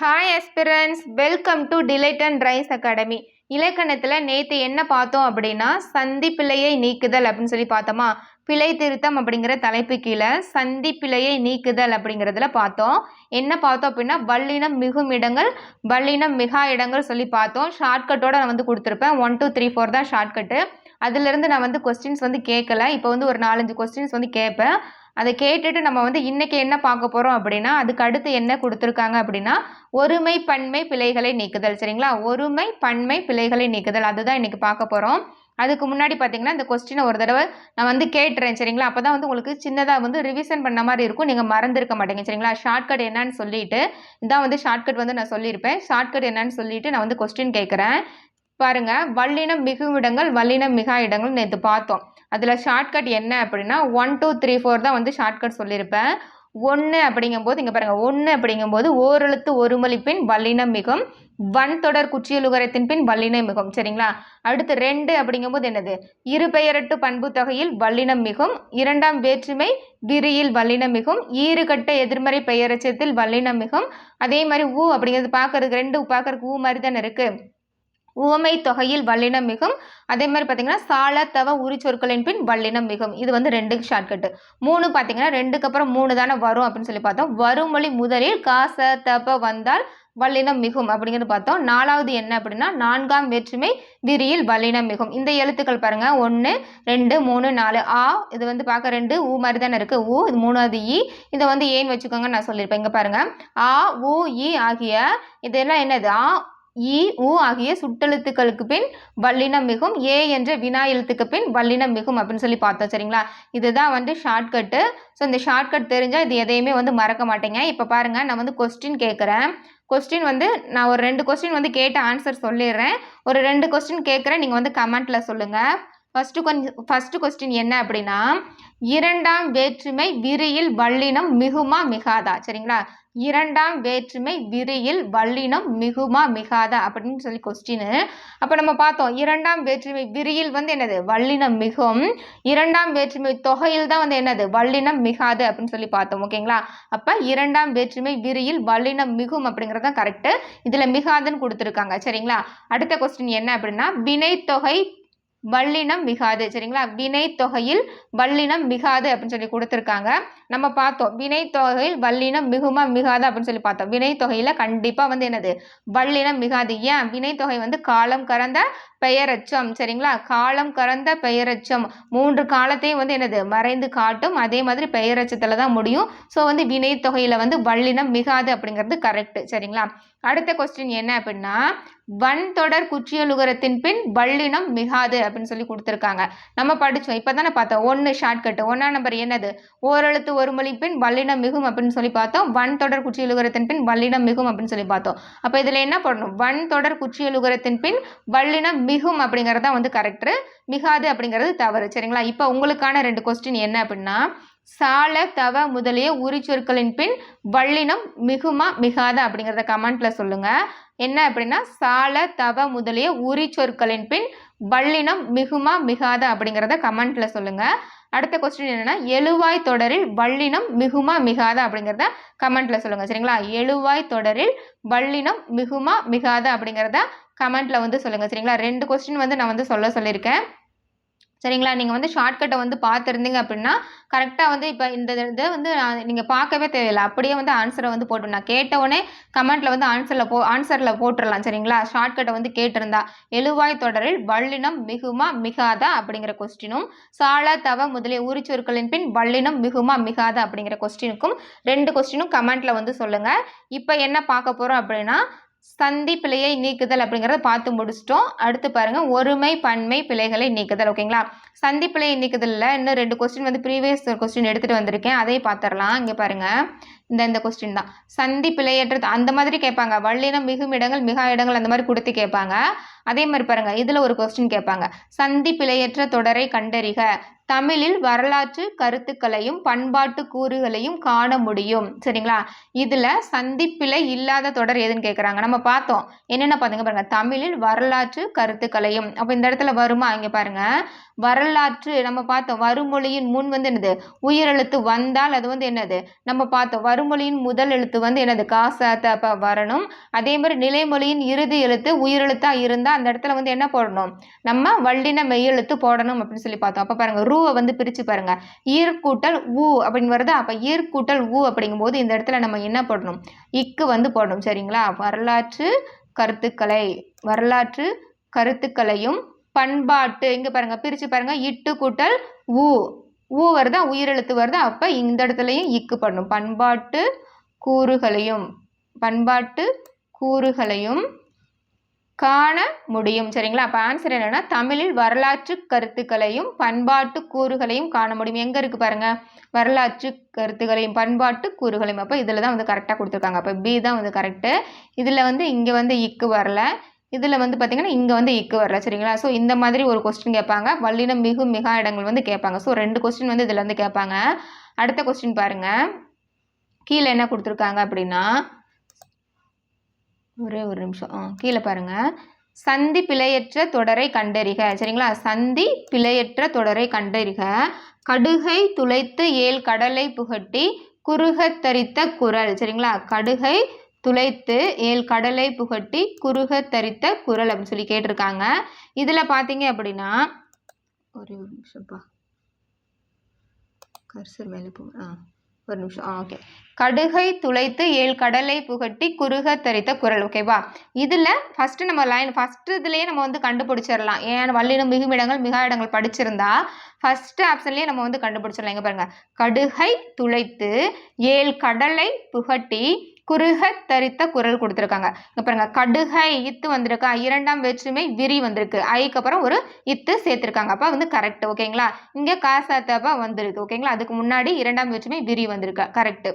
Hi aspirants, welcome to delight and rise academy. இலக்கணத்தில் நேற்று என்ன பார்த்தோம் அப்படின்னா சந்தி பிழையை நீக்குதல் அப்படின்னு சொல்லி பார்த்தோமா. பிழை திருத்தம் அப்படிங்கிற தலைப்பு கீழே சந்தி பிழையை நீக்குதல் அப்படிங்கிறதுல பார்த்தோம். என்ன பார்த்தோம் அப்படின்னா வல்லினம் மிகும் இடங்கள் வல்லினம் மிகா இடங்கள் சொல்லி பார்த்தோம். ஷார்ட்கட்டோட நான் வந்து கொடுத்துருப்பேன். 1 2 3 4 தான் ஷார்ட்கட்டு. அதுலேருந்து நான் வந்து கொஸ்டின்ஸ் வந்து கேட்கல. இப்போ வந்து ஒரு 4-5 கொஸ்டின்ஸ் வந்து கேட்பேன். அதை கேட்டுட்டு நம்ம வந்து இன்னைக்கு என்ன பார்க்க போகிறோம் அப்படின்னா அதுக்கு அடுத்து என்ன கொடுத்துருக்காங்க அப்படின்னா ஒருமை பன்மை பிழைகளை நீக்குதல். சரிங்களா, ஒருமை பன்மை பிழைகளை நீக்குதல் அதுதான் இன்னைக்கு பார்க்க போகிறோம். அதுக்கு முன்னாடி பார்த்தீங்கன்னா இந்த கொஸ்டினை ஒரு தடவை நான் வந்து கேட்டுறேன். சரிங்களா, அப்போ தான் வந்து உங்களுக்கு சின்னதாக வந்து ரிவிஷன் பண்ண மாதிரி இருக்கும், நீங்கள் மறந்துருக்க மாட்டீங்க. சரிங்களா, ஷார்ட்கட் என்னன்னு சொல்லிட்டு இதான் வந்து ஷார்ட்கட் வந்து நான் சொல்லியிருப்பேன். ஷார்ட்கட் என்னன்னு சொல்லிட்டு நான் வந்து கொஸ்டின் கேட்குறேன். பாருங்க, வல்லினம் மிகும் இடங்கள் வல்லினம் மிகா இடங்கள் நேற்று பார்த்தோம். அதில் ஷார்ட்கட் என்ன அப்படின்னா 1 2 3 4 தான் வந்து ஷார்ட்கட் சொல்லியிருப்பேன். 1 அப்படிங்கும்போது இங்கே பாருங்கள், 1 அப்படிங்கும்போது ஓரெழுத்து ஒருமொழி பின் வல்லினம் மிகும் வன்தொடர் குற்றியலுகரத்தின் பின் வல்லினம் மிகும். சரிங்களா, அடுத்து 2 அப்படிங்கும்போது என்னது இரு பெயரட்டு பண்பு தொகையில் வல்லினம் மிகும் இரண்டாம் வேற்றுமை விரியில் வல்லினம் மிகும் ஈறுகட்ட எதிர்மறை பெயரச்சத்தில் வல்லினம் மிகும். அதே மாதிரி ஊ அப்படிங்கிறது பார்க்கறதுக்கு 2 பார்க்கறதுக்கு ஊ மாதிரி தானே இருக்குது. உவமை தொகையில் வல்லினம் மிகும். அதே மாதிரி பார்த்தீங்கன்னா சால தவ உரி சொற்களின் பின் வல்லினம் மிகும். இது வந்து 2 ஷார்ட்கட்டு. 3 பார்த்தீங்கன்னா 2க்கு அப்புறம் 3 தானே வரும் அப்படின்னு சொல்லி பார்த்தோம். வருமொழி முதலில் காச தப வந்தால் வல்லினம் மிகும் அப்படிங்கிறது பார்த்தோம். 4வது என்ன அப்படின்னா 4ஆம் வேற்றுமை விரியில் வல்லினம் மிகும். இந்த எழுத்துக்கள் பாருங்க 1 2 3 4 ஆ இது வந்து பார்க்க 2 ஊ மாதிரி தானே இருக்கு. ஊ இது 3வது ஈ இதை வந்து ஏன்னு வச்சுக்கோங்க நான் சொல்லியிருப்பேன். இங்கே பாருங்க ஆ ஊ ஈ ஆகிய இதெல்லாம் என்னது ஆ இ உ ஆகிய சுட்டெழுத்துக்களுக்கு பின் வல்லினம் மிகும் ஏ என்ற வினா எழுத்துக்கு பின் வல்லினம் மிகும் அப்படின்னு சொல்லி பார்த்தோம். சரிங்களா, இதுதான் வந்து ஷார்ட்கட்டு. ஸோ இந்த ஷார்ட்கட் தெரிஞ்சால் இது எதையுமே வந்து மறக்க மாட்டேங்க. இப்போ பாருங்கள், நான் வந்து கொஸ்டின் கேட்குறேன். கொஸ்டின் வந்து நான் ஒரு 2 கொஸ்டின் வந்து கேட்ட ஆன்சர் சொல்லிடுறேன். ஒரு 2 கொஸ்டின் கேட்குறேன், நீங்கள் வந்து கமெண்ட்டில் சொல்லுங்கள். ஃபஸ்ட்டு கொஸ்டின் என்ன அப்படின்னா இரண்டாம் வேற்றுமை விரியில் வல்லினம் மிகுமா மிகாதா. சரிங்களா, இரண்டாம் வேற்றுமை விரியில் வல்லினம் மிகுமா மிகாதா அப்படின்னு சொல்லி கொஸ்டின். அப்போ நம்ம பார்த்தோம் இரண்டாம் வேற்றுமை விரியில் வந்து என்னது வல்லினம் மிகும் இரண்டாம் வேற்றுமை தொகையில் தான் வந்து என்னது வல்லினம் மிகாது அப்படின்னு சொல்லி பார்த்தோம். ஓகேங்களா, அப்போ இரண்டாம் வேற்றுமை விரியில் வல்லினம் மிகும் அப்படிங்கிறது தான் கரெக்டு. இதில் மிகாதுன்னு கொடுத்துருக்காங்க. சரிங்களா, அடுத்த கொஸ்டின் என்ன அப்படின்னா வினைத்தொகை வல்லினம் மிகாது. சரிங்களா, வினை தொகையில் வல்லினம் மிகாது அப்படின்னு சொல்லி கொடுத்துருக்காங்க. நம்ம பார்த்தோம் வினை தொகையில் வல்லினம் மிகுமா மிகாது அப்படின்னு சொல்லி பார்த்தோம். வினை தொகையில் கண்டிப்பாக வந்து என்னது வல்லினம் மிகாது. ஏன் வினை தொகை வந்து காலம் கறந்த பெயரச்சம். சரிங்களா, காலம் கறந்த பெயரச்சம் 3 காலத்தையும் வந்து என்னது மறைந்து காட்டும். அதே மாதிரி பெயரச்சத்தில் தான் முடியும். ஸோ வந்து வினை தொகையில் வந்து வல்லினம் மிகாது அப்படிங்கிறது கரெக்டு. சரிங்களா, அடுத்த கொஸ்டின் என்ன அப்படின்னா வன்தொடர் குற்றியலுகரத்தின் பின் வல்லினம் மிகாது அப்படின்னு சொல்லி கொடுத்துருக்காங்க. நம்ம படித்தோம், இப்போ தானே பார்த்தோம். 1 ஷார்ட்கட்டு. 1ஆம் நம்பர் என்னது ஓரெழுத்து ஒருமொழி பின் வல்லினம் மிகும் அப்படின்னு சொல்லி பார்த்தோம். வன்தொடர் குற்றியலுகரத்தின் பின் வல்லினம் மிகும் அப்படின்னு சொல்லி பார்த்தோம். அப்போ இதில் என்ன பண்ணணும் வன்தொடர் குற்றியலுகரத்தின் பின் வல்லினம் மிகும் அப்படிங்கிறது தான் வந்து கரெக்டு. மிகாது அப்படிங்கிறது தவறு. சரிங்களா, இப்போ உங்களுக்கான 2 கொஸ்டின் என்ன அப்படின்னா சால தவ முதலிய உரிச்சொற்களின் பின் வல்லினம் மிகுமா மிகாதா அப்படிங்கிறத கமெண்ட்ல சொல்லுங்க. என்ன அப்படின்னா சால தவ முதலிய உரிச்சொற்களின் பின் வல்லினம் மிகுமா மிகாதா அப்படிங்கிறத கமெண்ட்ல சொல்லுங்க. அடுத்த கொஸ்டின் என்னன்னா எழுவாய் தொடரில் வல்லினம் மிகுமா மிகாதா அப்படிங்கிறத கமெண்ட்ல சொல்லுங்க. சரிங்களா, எழுவாய் தொடரில் வல்லினம் மிகுமா மிகாதா அப்படிங்கிறத கமெண்ட்ல வந்து சொல்லுங்க. சரிங்களா, 2 கொஸ்டின் வந்து நான் வந்து சொல்லியிருக்கேன். சரிங்களா, நீங்கள் வந்து ஷார்ட்கட்டை வந்து பார்த்துருந்தீங்க அப்படின்னா கரெக்டாக வந்து இப்போ இந்த இதை வந்து நீங்கள் பார்க்கவே தேவையில்லை, அப்படியே வந்து ஆன்சரை வந்து போட்டு நான் கேட்டவுடனே கமெண்ட்டில் வந்து ஆன்சரில் போட்டுடலாம். சரிங்களா, ஷார்ட்கட்டை வந்து கேட்டிருந்தா எழுவாய் தொடரில் வல்லினம் மிகுமா மிகாதா அப்படிங்கிற கொஸ்டினும் சால தவ முதலிய உரிச்சொற்களின் பின் வல்லினம் மிகுமா மிகாதா அப்படிங்கிற கொஸ்டினுக்கும் 2 கொஸ்டினும் கமெண்ட்டில் வந்து சொல்லுங்கள். இப்போ என்ன பார்க்க போகிறோம் அப்படின்னா சந்தி பிழையை நீக்குதல் அப்படிங்கிறத பார்த்து முடிச்சிட்டோம். அடுத்து பாருங்க ஒருமை பன்மை பிழைகளை நீக்குதல். ஓகேங்களா, சந்தி பிழையை நீக்குதலில் இன்னும் 2 கொஸ்டின் வந்து ப்ரீவியஸ் கொஸ்டின் எடுத்துகிட்டு வந்திருக்கேன், அதையும் பார்த்துடலாம். இங்கே பாருங்க இந்த கொஸ்டின் தான் சந்தி பிழையற்றது அந்த மாதிரி கேட்பாங்க. வல்லினம் மிகும் இடங்கள் மிகா இடங்கள் அந்த மாதிரி கொடுத்து கேட்பாங்க. அதே மாதிரி பாருங்க இதில் ஒரு கொஸ்டின் கேட்பாங்க சந்தி பிழையற்ற தொடரை கண்டறிக தமிழில் வரலாற்று கருத்துக்களையும் பண்பாட்டு கூறுகளையும் காண முடியும். சரிங்களா, இதில் சந்திப்பிழை இல்லாத தொடர் எதுன்னு கேட்குறாங்க. நம்ம பார்த்தோம் என்னென்ன பார்த்தீங்க பாருங்க தமிழில் வரலாற்று கருத்துக்களையும். அப்போ இந்த இடத்துல வருமா இங்கே பாருங்க வரலாற்று நம்ம பார்த்தோம். வருமொழியின் முன் வந்து என்னது உயிரெழுத்து வந்தால் அது வந்து என்னது நம்ம பார்த்தோம் வருமொழியின் முதல் எழுத்து வந்து என்னது காசாத்த வரணும். அதே மாதிரி நிலைமொழியின் இறுதி எழுத்து உயிரெழுத்தா இருந்தா அந்த இடத்துல வந்து என்ன போடணும், நம்ம வல்லின மெய்யெழுத்து போடணும் அப்படின்னு சொல்லி பார்த்தோம். அப்ப பாருங்க ரூவை வந்து பிரிச்சு பாருங்க, ஈர்க்கூட்டல் ஊ அப்படின்னு வருது. அப்ப ஈர்க்கூட்டல் ஊ அப்படிங்கும் போது இந்த இடத்துல நம்ம என்ன போடணும், இக்கு வந்து போடணும். சரிங்களா? வரலாற்று கருத்துக்களையும் பண்பாட்டு, இங்க பாருங்க பிரிச்சு பாருங்க, இட்டு கூட்டல் ஊ, ஊ வருதா, உயிரெழுத்து வருதா, அப்ப இந்த இடத்துலயும் இக்கு பண்ணணும். பண்பாட்டு கூறுகளையும் காண முடியும். சரிங்களா? அப்ப ஆன்சர் என்னன்னா தமிழில் வரலாற்று கருத்துக்களையும் பண்பாட்டு கூறுகளையும் காண முடியும். எங்க இருக்கு பாருங்க, வரலாற்று கருத்துக்களையும் பண்பாட்டு கூறுகளையும். அப்ப இதுலதான் வந்து கரெக்டா கொடுத்துருக்காங்க. அப்ப பி தான் வந்து கரெக்ட். இதுல வந்து இங்க வந்து இக்கு வரல, இதுல வந்து பாத்தீங்கன்னா இங்க வந்து இக்கு வரல. சரிங்களா? ஸோ இந்த மாதிரி ஒரு கொஸ்டின் கேட்பாங்க. வல்லினம் மிகு மிகா இடங்கள் வந்து கேட்பாங்க. ஸோ 2 கொஸ்டின் வந்து இதுல இருந்து கேட்பாங்க. அடுத்த கொஸ்டின் பாருங்க, கீழே என்ன கொடுத்துருக்காங்க அப்படின்னா, ஒரே ஒரு நிமிஷம், கீழே பாருங்க, சந்தி பிழையற்ற தொடரை கண்டறிக. சரிங்களா? சந்தி பிழையற்ற தொடரை கண்டறிக. கடுகை துளைத்து ஏழ் கடலை புகட்டி குறுகத்தரித்த குரல். சரிங்களா? கடுகை துளைத்து ஏழ் கடலை புகட்டி குறுகத்தரித்த குரல் அப்படின்னு சொல்லி கேட்டிருக்காங்க. இதுல பாத்தீங்க அப்படின்னா, ஒரே ஒரு நிமிஷம்ப்பா, கர்சர் மேலே போ, ஒரு நிமிஷம், ஓகே. கடுகை துளைத்து ஏழ் கடலை புகட்டி குறுக தரித்த குரல். ஓகேவா? இதுல ஃபர்ஸ்ட் நம்ம லைன் ஃபர்ஸ்ட் இதுலயே நம்ம வந்து கண்டுபிடிச்சிடலாம். ஏன் வல்லினம் மிகுமிடங்கள் மிகா இடங்கள் படிச்சிருந்தா ஃபர்ஸ்ட் ஆப்ஷன்லயே நம்ம வந்து கண்டுபிடிச்சிடலாம். இங்க பாருங்க, கடுகை துளைத்து ஏழ் கடலை புகட்டி குறுக தரித்த குரல் கொடுத்துருக்காங்க. இங்க பாருங்க, கடுகை இத்து வந்திருக்கா, இரண்டாம் வேற்றுமை விரி வந்திருக்கு, ஐக்கு அப்புறம் ஒரு இத்து சேர்த்திருக்காங்க. அப்ப வந்து கரெக்ட். ஓகேங்களா? இங்க காசாத்தப்பா வந்திருக்கு. ஓகேங்களா? அதுக்கு முன்னாடி இரண்டாம் வேற்றுமை விரி வந்திருக்கு. கரெக்ட்.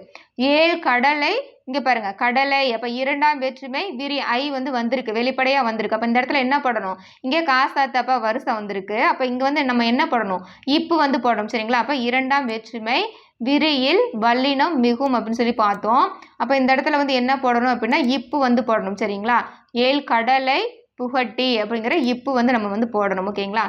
ஏழு கடலை, இங்க பாருங்க கடலை, அப்ப இரண்டாம் வேற்றுமை விரி ஐ வந்து வந்திருக்கு, வெளிப்படையா வந்திருக்கு. அப்ப இந்த இடத்துல என்ன போடணும், இங்க காசாத்தப்பா வருஷம் வந்திருக்கு. அப்ப இங்க வந்து நம்ம என்ன போடணும், இப்பு வந்து போடணும். சரிங்களா? அப்ப இரண்டாம் வேற்றுமை விரியில் வல்லினம் மிகும் அப்படின்னு சொல்லி பார்த்தோம். அப்ப இந்த இடத்துல வந்து என்ன போடணும் அப்படின்னா இப்பு வந்து போடணும். சரிங்களா? ஏழ் கடலை புகட்டி அப்படிங்கிற இப்பு வந்து நம்ம வந்து போடணும். ஓகேங்களா?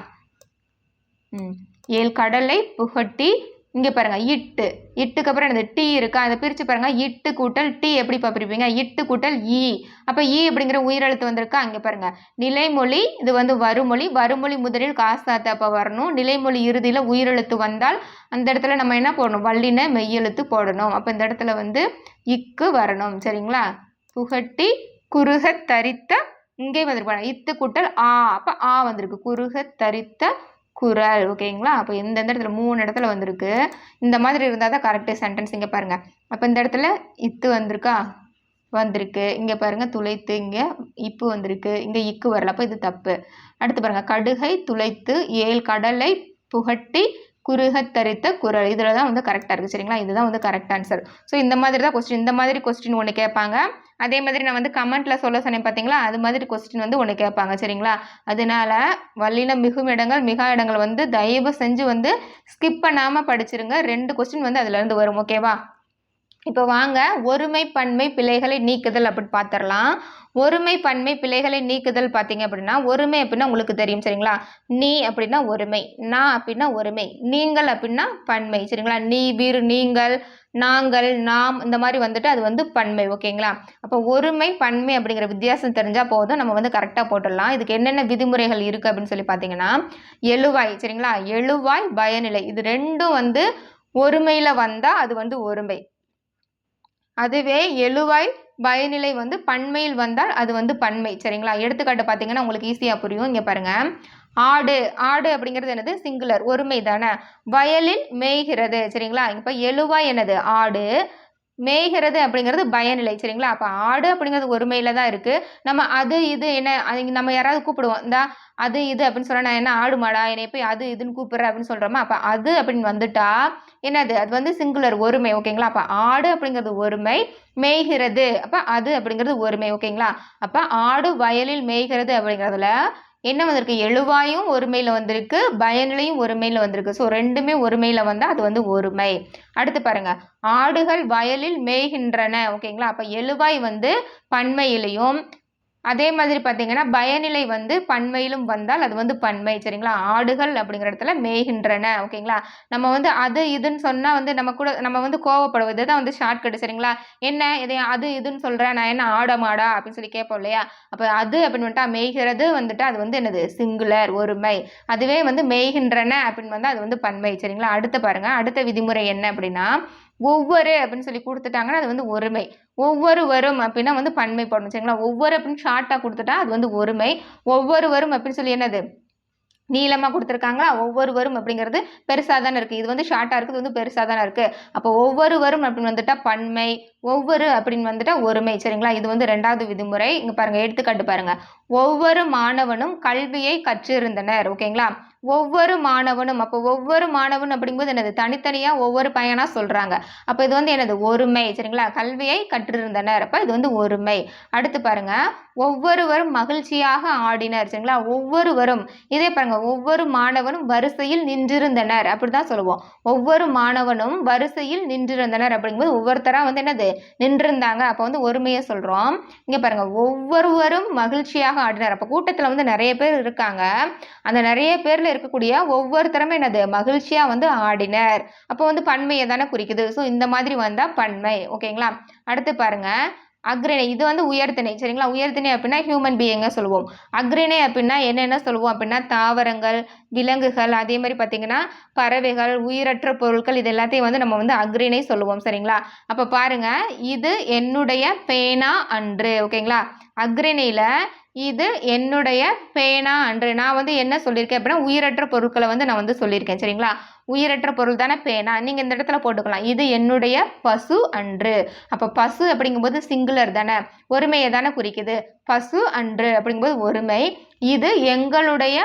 ஏழ் கடலை புகட்டி, இங்க பாருங்க இட்டு, இட்டுக்கு அப்புறம் என்னது டி இருக்கா, அதை பிரிச்சு பாருங்க, இட்டு கூட்டல் டி எப்படி பிரிப்பீங்க, இட்டு கூட்டல் இ. அப்ப இ அப்படிங்கிற உயிரெழுத்து வந்திருக்கா, அங்க பாருங்க நிலைமொழி, இது வந்து வருமொழி, வருமொழி முதலில் காசாத்தப்ப வரணும், நிலைமொழி இறுதியில உயிரெழுத்து வந்தால் அந்த இடத்துல நம்ம என்ன போடணும், வல்லின மெய்யெழுத்து போடணும். அப்ப இந்த இடத்துல வந்து இக்கு வரணும். சரிங்களா? புகட்டி குறுக தரித்த, இங்கே வந்திருக்கு இத்து கூட்டல் ஆ, அப்ப ஆ வந்திருக்கு, குறுக தரித்த குரல். ஓகேங்களா? அப்போ எந்தெந்த இடத்துல 3 இடத்துல வந்திருக்கு. இந்த மாதிரி இருந்தால் தான் கரெக்ட் சென்டென்ஸ். இங்கே பாருங்க, அப்போ இந்த இடத்துல இத்து வந்திருக்கா, வந்திருக்கு. இங்கே பாருங்க துளைத்து, இங்கே இப்பு வந்திருக்கு, இங்கே இக்கு வரல, அப்போ இது தப்பு. அடுத்து பாருங்க, கடுகை துளைத்து ஏழு கடலை புகட்டி குறுக தரித்த குரல். இதில் தான் வந்து கரெக்டாக இருக்குது. சரிங்களா? இதுதான் வந்து கரெக்ட் ஆன்சர். ஸோ இந்த மாதிரி தான் கொஸ்டின், இந்த மாதிரி கொஸ்டின் ஒன்று கேட்பாங்க. அதே மாதிரி நான் வந்து கமெண்ட்டில் சொல்ல சொன்னேன் பார்த்தீங்களா, அது மாதிரி கொஸ்டின் வந்து ஒன்று கேட்பாங்க. சரிங்களா? அதனால வல்லினம் மிகும் இடங்கள் மிகா இடங்கள் வந்து தயவு செஞ்சு வந்து ஸ்கிப் பண்ணாமல் படிச்சிருங்க. 2 கொஸ்டின் வந்து அதுலேருந்து வரும். ஓகேவா? இப்போ வாங்க ஒருமை பன்மை பிழைகளை நீக்குதல் அப்படி பார்த்துடலாம். ஒருமை பன்மை பிழைகளை நீக்குதல் பார்த்தீங்க அப்படின்னா, ஒருமை அப்படின்னா உங்களுக்கு தெரியும். சரிங்களா? நீ அப்படின்னா ஒருமை, நான் அப்படின்னா ஒருமை, நீங்கள் அப்படின்னா பன்மை. சரிங்களா? நீ, வீர், நீங்கள், நாங்கள், நாம், இந்த மாதிரி வந்துட்டு அது வந்து பன்மை. ஓகேங்களா? அப்போ ஒருமை பன்மை அப்படிங்கிற வித்தியாசம் தெரிஞ்சா போதும், நம்ம வந்து கரெக்டாக போட்டுடலாம். இதுக்கு என்னென்ன விதிமுறைகள் இருக்குது அப்படின்னு சொல்லி பார்த்தீங்கன்னா, எழுவாய். சரிங்களா? எழுவாய் பயனிலை, இது ரெண்டும் வந்து ஒருமையில் வந்தால் அது வந்து ஒருமை. அதுவே எழுவாய் பயனிலை வந்து பன்மையில் வந்தால் அது வந்து பன்மை. சரிங்களா? எடுத்துக்காட்டு பார்த்தீங்கன்னா உங்களுக்கு ஈஸியாக புரியும். இங்கே பாருங்க, ஆடு, ஆடு அப்படிங்கிறது என்னது, சிங்குலர், ஒருமை தானே. வயலில் மேய்கிறது. சரிங்களா? இப்போ எழுவாய் என்னது ஆடு, மேய்கிறது அப்படிங்கிறது பயனிலை. சரிங்களா? அப்போ ஆடு அப்படிங்கிறது ஒருமையில தான் இருக்கு. நம்ம அது இது என்ன, நம்ம யாராவது கூப்பிடுவோம், இந்த அது இது அப்படின்னு சொன்னா, நான் என்ன ஆடு மாடா, என்னை போய் அது இதுன்னு கூப்பிடுறேன் அப்படின்னு சொல்றோமா, அப்ப அது அப்படின்னு வந்துட்டா என்னது, அது வந்து சிங்குலர், ஒருமை. ஓகேங்களா? அப்ப ஆடு அப்படிங்கிறது ஒருமை, மேய்கிறது அப்ப அது அப்படிங்கிறது ஒருமை. ஓகேங்களா? அப்ப ஆடு வயலில் மேய்கிறது அப்படிங்கிறதுல என்ன வந்திருக்கு, எழுவாயும் ஒருமையில வந்திருக்கு, பயனிலையும் ஒருமையில வந்திருக்கு. ஸோ ரெண்டுமே ஒருமையில வந்தா அது வந்து ஒருமை. அடுத்து பாருங்க, ஆடுகள் வயலில் மேய்கின்றன. ஓகேங்களா? அப்ப எழுவாய் வந்து பன்மையிலையும் அதே மாதிரி பார்த்தீங்கன்னா பயனிலை வந்து பன்மையிலும் வந்தால் அது வந்து பன்மை சரிங்களா. ஆடுகள் அப்படிங்கிற இடத்துல மேய்கின்றன ஓகேங்களா. நம்ம வந்து அது இதுன்னு சொன்னா வந்து நம்ம வந்து கோவப்படுவோம். இதுதான் வந்து ஷார்ட்கட் சரிங்களா. என்ன இதை அது இதுன்னு சொல்றேன் நான் என்ன ஆட மாடா அப்படின்னு சொல்லி கேட்போம் இல்லையா. அப்போ அது அப்படின்னு வந்துட்டா மேய்கிறது வந்துட்டு அது வந்து என்னது சிங்குலர் ஒருமை. அதுவே வந்து மேய்கின்றன அப்படின்னு வந்தால் அது வந்து பன்மை சரிங்களா. அடுத்து பாருங்க அடுத்த விதிமுறை என்ன அப்படின்னா ஒவ்வொரு அப்படின்னு சொல்லி கொடுத்துட்டாங்கன்னா அது வந்து ஒருமை. ஒவ்வொருவரும் அப்படின்னா வந்து பன்மை போடணும் சரிங்களா. ஒவ்வொரு அப்படின்னு ஷார்ட்டாக கொடுத்துட்டா அது வந்து ஒருமை. ஒவ்வொருவரும் அப்படின்னு சொல்லி என்னது நீளமாக கொடுத்துருக்காங்களா. ஒவ்வொருவரும் அப்படிங்கிறது பெருசாக தானே இருக்குது. இது வந்து ஷார்ட்டாக இருக்குது, இது வந்து பெருசாக தானே இருக்குது. அப்போ ஒவ்வொருவரும் அப்படின்னு வந்துட்டா பன்மை, ஒவ்வொரு அப்படின்னு வந்துட்டா ஒருமை சரிங்களா. இது வந்து 2வது விதிமுறை. இங்கே பாருங்கள் எடுத்துக்காட்டு பாருங்கள். ஒவ்வொரு மாணவனும் கல்வியை கற்றிருந்தனர் ஓகேங்களா. ஒவ்வொரு மாணவனும் அப்போ ஒவ்வொரு மாணவன் அப்படிங்கும்போது என்னது தனித்தனியாக ஒவ்வொரு பையனாக சொல்கிறாங்க. அப்போ இது வந்து என்னது ஒருமை சரிங்களா. கல்வியை கற்றிருந்தனர் அப்போ இது வந்து ஒருமை. அடுத்து பாருங்க ஒவ்வொருவரும் மகிழ்ச்சியாக ஆடினர் சரிங்களா. ஒவ்வொருவரும் இதே பாருங்க ஒவ்வொரு மாணவனும் வரிசையில் நின்றிருந்தனர் அப்படிதான் சொல்லுவோம். ஒவ்வொரு மாணவனும் வரிசையில் நின்றிருந்தனர் அப்படிங்கும்போது ஒவ்வொருத்தராக வந்து என்னது நின்றிருந்தாங்க. அப்போ வந்து ஒருமையை சொல்கிறோம். இங்கே பாருங்க ஒவ்வொருவரும் மகிழ்ச்சியாக ஆடினர். அப்போ கூட்டத்தில் வந்து நிறைய பேர் இருக்காங்க. அந்த நிறைய பேரில் இருக்கக்கூடிய ஒவ்வொருத்தருமே என்னது மகிழ்ச்சியாக வந்து ஆடினர். அப்போ வந்து பன்மையை தானே குறிக்குது. ஸோ இந்த மாதிரி வந்தால் பன்மை ஓகேங்களா. அடுத்து பாருங்க அக்ரிணை இது வந்து உயர்திணை சரிங்களா. உயர்திணை அப்படின்னா ஹியூமன் பீயிங்க சொல்லுவோம். அக்ரிணை அப்படின்னா என்னென்ன சொல்லுவோம் அப்படின்னா தாவரங்கள் விலங்குகள் அதே மாதிரி பார்த்தீங்கன்னா பறவைகள் உயிரற்ற பொருட்கள் இது எல்லாத்தையும் வந்து நம்ம வந்து அக்ரிணை சொல்லுவோம் சரிங்களா. அப்போ பாருங்க இது என்னுடைய பேனா அன்று ஓகேங்களா. அக்ரிணையில் இது என்னுடைய பேனா அன்று நான் வந்து என்ன சொல்லியிருக்கேன் அப்படின்னா உயிரற்ற பொருட்களை வந்து நான் வந்து சொல்லியிருக்கேன் சரிங்களா. உயிரற்ற பொருள் தானே பேனா. நீங்கள் இந்த இடத்துல போட்டுக்கலாம் இது என்னுடைய பசு அன்று. அப்போ பசு அப்படிங்கும்போது சிங்குலர் தானே ஒருமையை தானே குறிக்குது. பசு அன்று அப்படிங்கும்போது ஒருமை. இது எங்களுடைய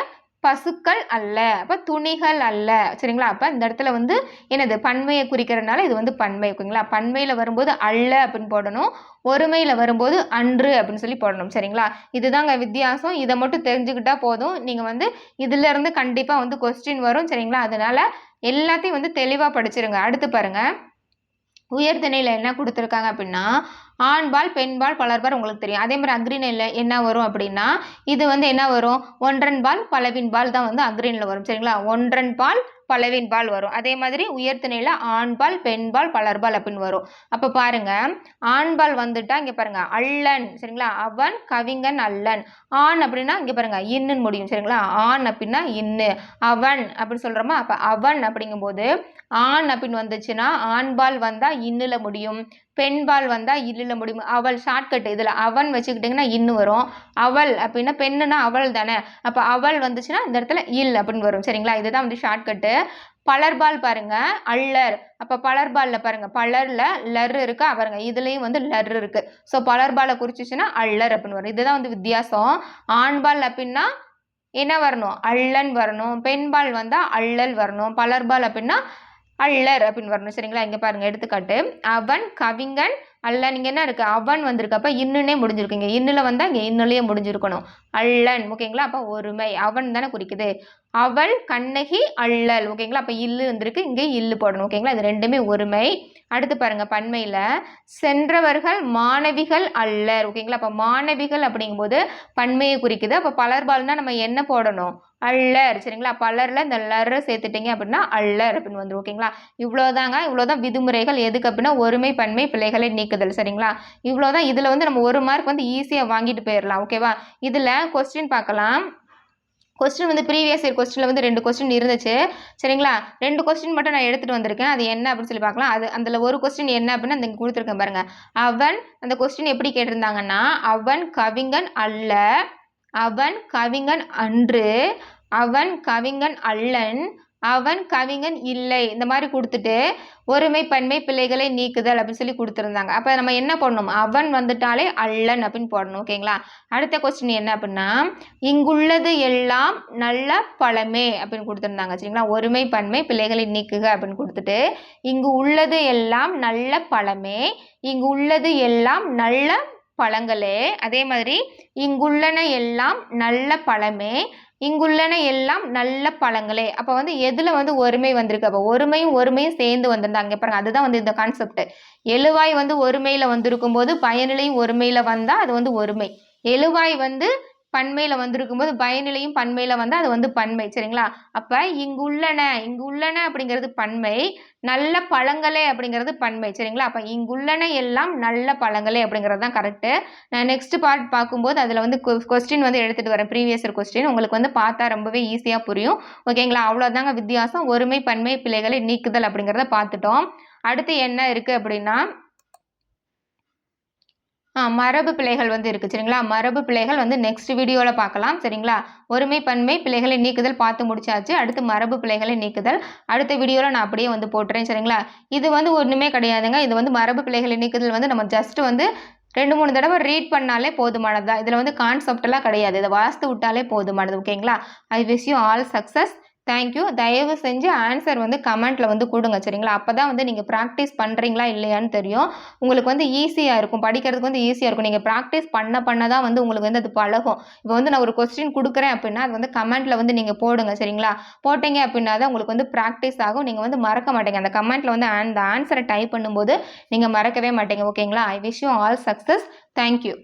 பசுக்கள் அல்ல அப்போ துணிகள் அல்ல சரிங்களா. அப்போ இந்த இடத்துல வந்து என்னது பன்மையை குறிக்கிறதுனால இது வந்து பன்மை ஓகேங்களா. பன்மையில் வரும்போது அல்ல அப்படின்னு போடணும். ஒருமையில் வரும்போது அன்று அப்படின்னு சொல்லி போடணும் சரிங்களா. இதுதாங்க வித்தியாசம். இதை மட்டும் தெரிஞ்சுக்கிட்டா போதும். நீங்கள் வந்து இதிலிருந்து கண்டிப்பாக வந்து கொஸ்டின் வரும் சரிங்களா. அதனால எல்லாத்தையும் வந்து தெளிவாக படிச்சிருங்க. அடுத்து பாருங்க உயர்திணையில் என்ன கொடுத்துருக்காங்க அப்படின்னா ஆண்பால் பெண்பால் பலர்பால் உங்களுக்கு தெரியும். அதே மாதிரி அக்ரிணையில் என்ன வரும் அப்படின்னா இது வந்து என்ன வரும் ஒன்றன்பால் பலவின்பால் தான் வந்து அக்ரிணையில் வரும் சரிங்களா. ஒன்றன்பால் பலவின்பால் வரும். அதே மாதிரி உயர்திணையில் ஆண்பால் பெண்பால் பலர்பால் அப்படின்னு வரும். அப்போ பாருங்க ஆண்பால் வந்துட்டா இங்கே பாருங்க அல்லன் சரிங்களா. அவன் கவிஞன் அல்லன். ஆண் அப்படின்னா இங்கே பாருங்க இன்னுன்னு முடியும் சரிங்களா. ஆண் அப்படின்னா இன்னு. அவன் அப்படின்னு சொல்கிறோமா. அப்போ அவன் அப்படிங்கும்போது ஆண் அப்படின்னு வந்துச்சுன்னா ஆண்பால் வந்தால் இன்னுல முடியும். பெண்பால் வந்தால் இல்லில் முடியும். அவள் ஷார்ட்கட் இதில் அவன் வச்சுக்கிட்டிங்கன்னா இன்னும் வரும். அவள் அப்படின்னா பெண்ணுன்னா அவள் தானே. அப்போ அவள் வந்துச்சுன்னா இந்த இடத்துல இல் அப்படின்னு வரும் சரிங்களா. இதுதான் வந்து ஷார்ட்கட்டு. பலர்பால் பாருங்க அல்லர். அப்போ பலர்பாலில் பாருங்க பலரில் லர் இருக்கா பாருங்க இதுலேயும் வந்து லர் இருக்கு. ஸோ பலர்பாலை குறிச்சிச்சுன்னா அல்லர் அப்படின்னு வரும். இதுதான் வந்து வித்தியாசம். ஆண்பால் அப்படின்னா என்ன வரணும் அல்லன் வரணும். பெண்பால் வந்தால் அல்லல் வரணும். பலர்பால் அப்படின்னா அல்லர் அப்படின்னு வரணும் சரிங்களா. இங்கே பாருங்க எடுத்துக்காட்டு அவன் கவிஞன் அல்ல. நீங்கள் என்ன இருக்குது அவன் வந்திருக்கு அப்போ இன்னுன்னே முடிஞ்சிருக்குங்க. இன்னில் வந்தால் இங்கே இன்னுலேயே முடிஞ்சிருக்கணும் அல்லன் ஓகேங்களா. அப்போ ஒருமை அவன் தானே குறிக்குது. அவள் கண்ணகி அல்லல் ஓகேங்களா. அப்போ இல்லு வந்திருக்கு இங்கே இல்லு போடணும் ஓகேங்களா. இது ரெண்டுமே ஒருமை. அடுத்து பாருங்க பன்மையில் சென்றவர்கள் மாணவிகள் அல்லர் ஓகேங்களா. அப்போ மாணவிகள் அப்படிங்கும்போது பன்மையை குறிக்குது. அப்போ பலர்பால்னா நம்ம என்ன போடணும் அல்லர் சரிங்களா. பலரில் இந்த லரை சேர்த்துட்டீங்க அப்படின்னா அல்லர் அப்படின்னு வந்துடும் ஓகேங்களா. இவ்வளோதாங்க. இவ்வளோதான் விதிமுறைகள். எதுக்கு அப்படின்னா ஒருமை பன்மை பிழைகளை நீக்குதல் சரிங்களா. இவ்வளோதான். இதில் வந்து நம்ம 1 மார்க் வந்து ஈஸியாக வாங்கிட்டு போயிடலாம் ஓகேவா. இதில் கொஸ்டின் பார்க்கலாம். கொஸ்டின் வந்து ப்ரீவியஸ் இயர் கொஸ்டினில் வந்து 2 கொஸ்டின் இருந்துச்சு சரிங்களா. 2 கொஸ்டின் மட்டும் நான் எடுத்துகிட்டு வந்திருக்கேன். அது என்ன அப்படின்னு சொல்லி பார்க்கலாம். அதில் ஒரு கொஸ்டின் என்ன அப்படின்னு அந்த கொடுத்துருக்கேன் பாருங்கள். அவன் அந்த கொஸ்டின் எப்படி கேட்டிருந்தாங்கன்னா அவன் கவிஞன் அல்ல, அவன் கவிஞன் அன்று, அவன் கவிஞன் அல்லன், அவன் கவிஞன் இல்லை இந்த மாதிரி கொடுத்துட்டு ஒருமை பன்மை பிள்ளைகளை நீக்குதல் அப்படின்னு சொல்லி கொடுத்துருந்தாங்க. அப்போ நம்ம என்ன பண்ணணும் அவன் வந்துட்டாலே அல்லன் அப்படின்னு போடணும் ஓகேங்களா. அடுத்த கொஸ்டின் என்ன அப்படின்னா இங்குள்ளது எல்லாம் நல்ல பழமே அப்படின்னு கொடுத்துருந்தாங்க சரிங்களா. ஒருமை பன்மை பிள்ளைகளை நீக்குக அப்படின்னு கொடுத்துட்டு இங்கு உள்ளது எல்லாம் நல்ல பழமே, இங்கு உள்ளது எல்லாம் நல்ல பழங்களே. அதே மாதிரி இங்குள்ளன எல்லாம் நல்ல பழமே, இங்குள்ளன எல்லாம் நல்ல பழங்களே. அப்போ வந்து எதில் வந்து ஒருமை வந்திருக்கு. அப்போ ஒருமையும் சேர்ந்து வந்திருந்தாங்க பாருங்க. அதுதான் வந்து இந்த கான்செப்ட். எழுவாய் வந்து ஒருமையில் வந்திருக்கும் போது பயனிலையும் ஒருமையில் வந்தால் அது வந்து ஒருமை. எழுவாய் வந்து பன்மையில் வந்திருக்கும்போது பயனிலையும் பன்மையில் வந்து அது வந்து பன்மை. சரிங்களா? அப்போ இங்குள்ளன அப்படிங்கிறது பன்மை, நல்ல பழங்களே அப்படிங்கிறது பன்மை. சரிங்களா? அப்போ இங்குள்ளன எல்லாம் நல்ல பழங்களே அப்படிங்கிறது தான் கரெக்டு. நான் நெக்ஸ்ட் பார்ட் பார்க்கும்போது அதில் வந்து கொஸ்டின் வந்து எடுத்துகிட்டு வரேன், ப்ரீவியஸ் இயர் கொஸ்டின். உங்களுக்கு வந்து பார்த்தா ரொம்பவே ஈஸியாக புரியும். ஓகேங்களா? அவ்வளோதாங்க வித்தியாசம். ஒருமை பன்மை பிழைகளை நீக்குதல் அப்படிங்கிறத பார்த்துட்டோம். அடுத்து என்ன இருக்குது அப்படின்னா மரபு பிழைகள் வந்து இருக்குது. சரிங்களா? மரபு பிழைகள் வந்து நெக்ஸ்ட் வீடியோவில் பார்க்கலாம். சரிங்களா? ஒருமை பன்மை பிழைகளை நீக்குதல் பார்த்து முடிச்சாச்சு. அடுத்து மரபு பிழைகளை நீக்குதல் அடுத்த வீடியோவில் நான் அப்படியே வந்து போட்டுறேன். சரிங்களா? இது வந்து ஒன்றுமே கிடையாதுங்க. இது வந்து மரபு பிழைகளை நீக்குதல் வந்து நம்ம ஜஸ்ட் வந்து 2-3 தடவை ரீட் பண்ணாலே போதுமானது தான். இதில் வந்து கான்செப்டெல்லாம் கிடையாது. இதை வாசித்து விட்டாலே போதுமானது. ஓகேங்களா? I wish you all success. Thank you. தயவு செஞ்சு ஆன்சர் வந்து கமெண்ட்டில் வந்து கொடுங்க. சரிங்களா? அப்போ தான் வந்து நீங்கள் ப்ராக்டிஸ் பண்ணுறீங்களா இல்லையான்னு தெரியும். உங்களுக்கு வந்து ஈஸியாக இருக்கும், படிக்கிறதுக்கு வந்து ஈஸியாக இருக்கும். நீங்கள் ப்ராக்டிஸ் பண்ண தான் வந்து உங்களுக்கு வந்து அது பழகும். இப்போ வந்து நான் ஒரு கொஸ்டின் கொடுக்குறேன் அப்படின்னா அது வந்து கமெண்ட்டில் வந்து நீங்கள் போடுங்க. சரிங்களா? போட்டீங்க அப்படின்னா தான் உங்களுக்கு வந்து ப்ராக்டிஸ் ஆகும். நீங்கள் வந்து மறக்க மாட்டீங்க. அந்த கமெண்ட்டில் வந்து அந்த ஆன்சரை டைப் பண்ணும்போது நீங்கள் மறக்கவே மாட்டீங்க. ஓகேங்களா? I wish you all success. Thank you.